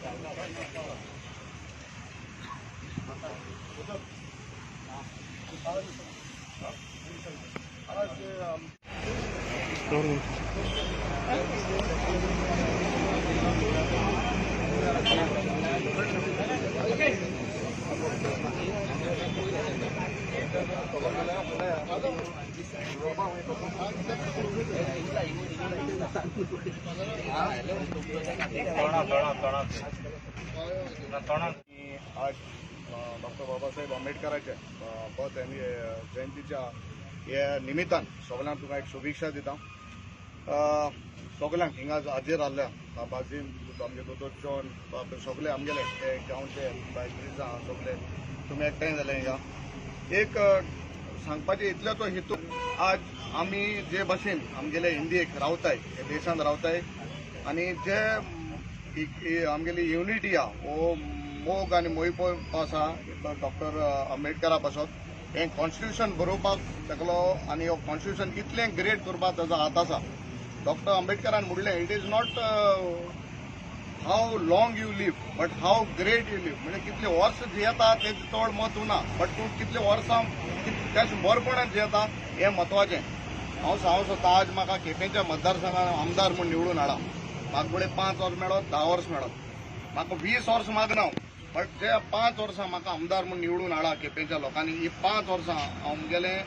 आज डॉक्टर बाबासाहेब आंबेडकरांच्या जयंतीच्या या निमित्तान सगळ्यांक तुका एक शुभेच्छा दिता. सगळ्यांक हिंगा हाजीर आसल्या बाबाजीन आमगे दोतोर जॉन बापे सगळे आमगेले ते गांवचे बायक्रिजा सगळे तुमी एकठांय जाले हिंगा. एक सांगपाचें इतले तो हेतू आज आमी जे भाशेन आमगेले इंडियेक रावताय हे देशांत रावताय आनी जे आमगेली युनिटी आहा वो मोग आनी मोहीप आसा डॉक्टर आंबेडकरा पासत हें कॉन्स्टिट्यूशन बरोवपाक शकलो आनी हो कॉन्स्टिट्यूशन कितलें ग्रेट करपाक ताजो हात आसा. डॉक्टर आंबेडकरान म्हणलें it is not how long you live but how great you live. म्हणजे कितले वर्स जियेता तें चड म्हत्व ना बट तूं कितले वर्सां त्याच बरपणान जियेता हें म्हत्वाचें. हांव सांगता आज म्हाका केपेंच्या मतदारसंघात आमदार म्हूण निवडून हाडा. म्हाका फुडें 5 वर्स मेळत 10 वर्स मेळत म्हाका 20 वर्स मागना बट जे 5 वर्सां म्हाका आमदार म्हूण निवडून हाडा केपेंच्या लोकांनी ही 5 वर्सां आमगेलें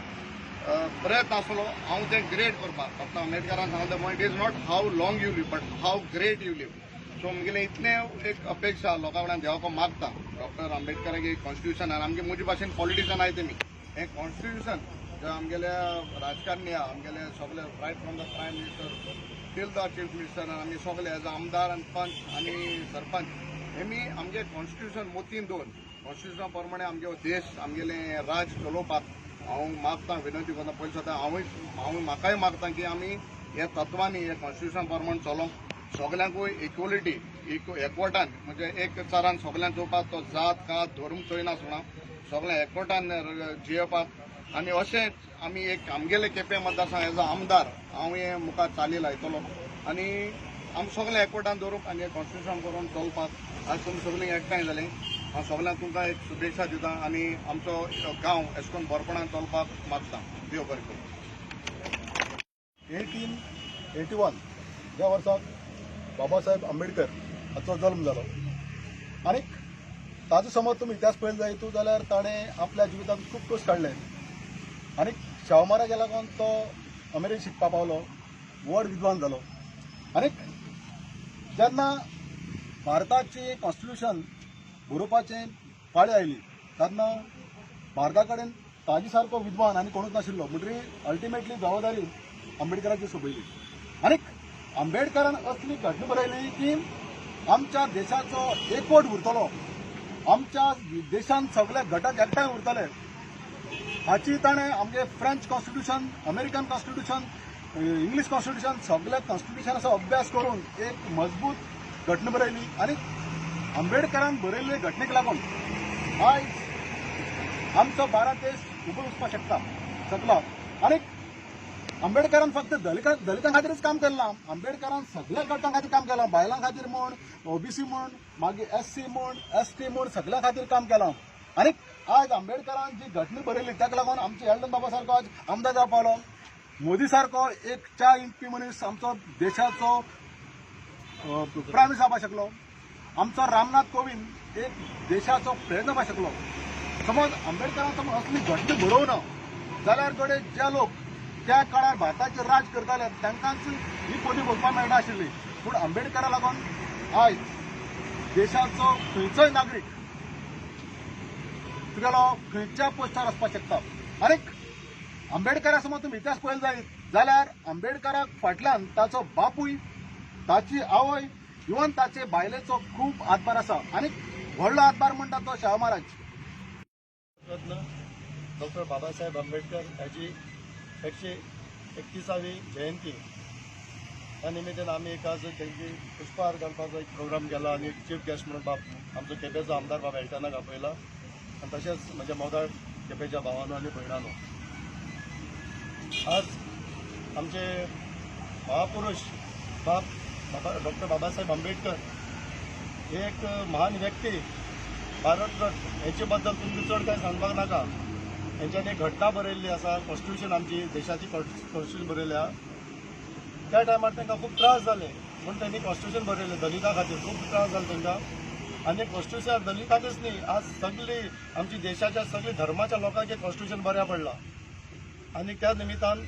प्रयत्न आसलो हांव तें ग्रेट करपाक. डॉक्टर आंबेडकरान सांगलें it is not how long you live but how great you live. So आमगेलें इतलें एक अपेक्षा लोकां कडल्यान देवाको मागता डॉक्टर आंबेडकराक एक कॉन्स्टिट्यूशन आनी आमगे म्हजे भाशेन पॉलिटिशन आहाय तेमी हें कॉन्स्टिट्यूशन जे आमगेले राजकारणी आहा आमगेले सगळे right from the prime minister till the chief minister आमी सगळे एज आमदार आनी पंच आनी सरपंच हेमी आमगे कॉन्स्टिट्यूशन मोतीन दवरून कॉन्स्टिट्यूशना प्रमाणे आमगे देश आमगेलें राज चलोवपाक हांव मागता विनंती करता. पयलीं सद्दां हांव म्हाकाय मागता की आमी हे तत्वांनी हे कॉन्स्टिट्यूशन प्रमाणे चलोवंक सगळ्यांकूय इक्वलिटी एकवटान म्हणजे एक चारान सगळ्यांक चोवपाक तो जात कात धर्म चोयना सुणा सगळ्या एकवटान जियेवपाक आनी अशेंच आमी एक आमगेले केपें मतदारसंघ एज अ आमदार हांव हे मुखार चाली लायतलो आनी आमी सगळे एकवटान दवरूंक आनी कॉन्स्टिट्यूशन करून चलपाक आज तुमी सगळीं एकठांय जालीं. हांव सगळ्यांक तुमकां एक शुभेच्छा दिता आनी आमचो गांव अशें करून बरपणान चलपाक मागता. देव बरें करूं. 1881 ह्या वर्साक बाबासाहेब आंबेडकर हाचो जल्म जालो आनी ताजे समज तुमी इतिहास पळयलो जायत जाल्यार ताणें आपल्या जिवितांत खूब कश्ट काडले आनी शाहमारा लागून तो अमेरिकेक शिकपाक पावलो व्हड विद्वान जालो आनी जेन्ना भारताची कॉन्स्टिट्यूशन बरोवपाचें पाळी आयली तेन्ना भारता कडेन ताजे सारको विद्वान आनी कोणूच नाशिल्लो म्हणटरी अल्टिमेटली जबाबदारी आंबेडकराची सोंपयली आनी आंबेडकरान असली घटना बरयली की आमच्या देशाचो एकवट उरतलो आमच्या देशांत सगळे घटक एकठांय उरतले हाची ताणें आमगे French constitution American constitution English constitution सगळे कॉन्स्टिट्यूशनाचो अभ्यास करून एक मजबूत घटना बरयली आनी आंबेडकरान बरयल्ले घटनेक लागून आयज आमचो भारत देश उबो वचपाक शकलो आनी आंबेडकरान फक्त दलितां खातीरच काम केलें ना आंबेडकरान सगळ्या गटां खातीर काम केलां बायलां खातीर म्हण ओबीसी म्हण मागीर एससी म्हण एसटी म्हण सगळ्या खातीर काम केलां आनी आज आंबेडकरान जी घटना बरयली ताका लागून आमचे एल्डन बाबा सारको आज आमदार जावपाक पावलो. मोदी सारको एक च्या इंपी मनीस आमचो देशाचो प्रायम मिनिस्टर जावपाक शकलो. आमचो रामनाथ कोविंद एक देशाचो प्रेसिडेंट जावपाक शकलो. समज आंबेडकरान समज असली घटना बरोवना जाल्यार थोडे जे लोक त्या काळार भारताचेर राज करताले तांकांच ही पदवी भोगपाक मेळना आशिल्ली पूण आंबेडकरा लागून आयज देशाचो खंयचोय नागरीक तुगेलो खंयच्या पोस्टार वचपाक शकता आनी आंबेडकरा समज तुमी इतिहास पळयलो जायत जाल्यार आंबेडकराक फाटल्यान ताचो बापूय ताची आवय इवन ताचे बायलेचो खूब हातभार आसा आनी व्हडलो हातभार म्हणटा तो शाहू महाराज. डॉक्टर बाबासाहेब आंबेडकर हाची 131वी जयंती त्या निमित्तान आमी एक आज तेंची पुष्पहार घालपाचो एक प्रोग्राम केला आनी चीफ गेस्ट म्हणून आमचो केपेंचो आमदार बाबा एलटनाक आपयला आनी तशेंच म्हज्या मोगाळ केपेंच्या भावानो आनी भयणानो. आज आमचे महापुरुष डॉक्टर बाबासाहेब आंबेडकर हे एक महान व्यक्ती भारतरत्न हेचे बद्दल तुमकां चड कांय सांगपाक नाका. हेंच्यांनी एक घटना बरयल्ली आसा, कॉन्स्टिट्यूशन आमची देशाची कॉन्स्टिट्यूशन बरयल्या. त्या टायमार तांकां खूब त्रास जाले म्हणून त्यांनी कॉन्स्टिट्यूशन बरयलें दलितां खातीर. खूब त्रास जाले तांकां. आनी कॉन्स्टिट्यूशन दलितांकच न्ही, आज सगळी आमची देशाच्या सगळी धर्माच्या लोकांक एक कॉन्स्टिट्यूशन बऱ्या पडला. आनी त्या निमित्तान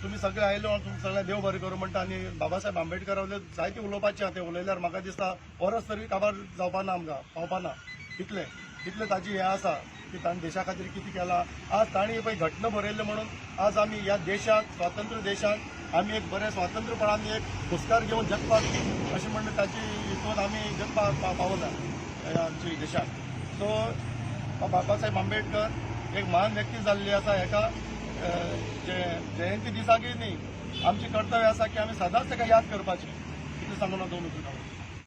तुमी सगळे आयलो आनी तुमकां सगळ्यांक देव बरें करूं म्हणटा. आनी बाबासाहेब आंबेडकरा वयलें जायतें उलोवपाचें आहा. तें उलयल्यार म्हाका दिसता परस तरी काबार जावपाना आमकां पावपाना. इतलें ताजी हें आसा की ताणें देशा खातीर कितें केलां. आज ताणें पळय घटना बरयल्ले म्हणून आज आमी ह्या देशाक स्वातंत्र्य देशाक आमी एक बरें स्वातंत्र्यपणान एक पुरस्कार घेवन जगपाक अशें म्हणून ताची हितून आमी जगपाक पावना आमच्या देशाक. सो बाबासाहेब आंबेडकर एक महान व्यक्ती जाल्ली आसा. हेका जयंती दिसाकय न्ही आमची कर्तव्य आसा की आमी सदांच ताका याद करपाचें. कितें सांगून दोन उतर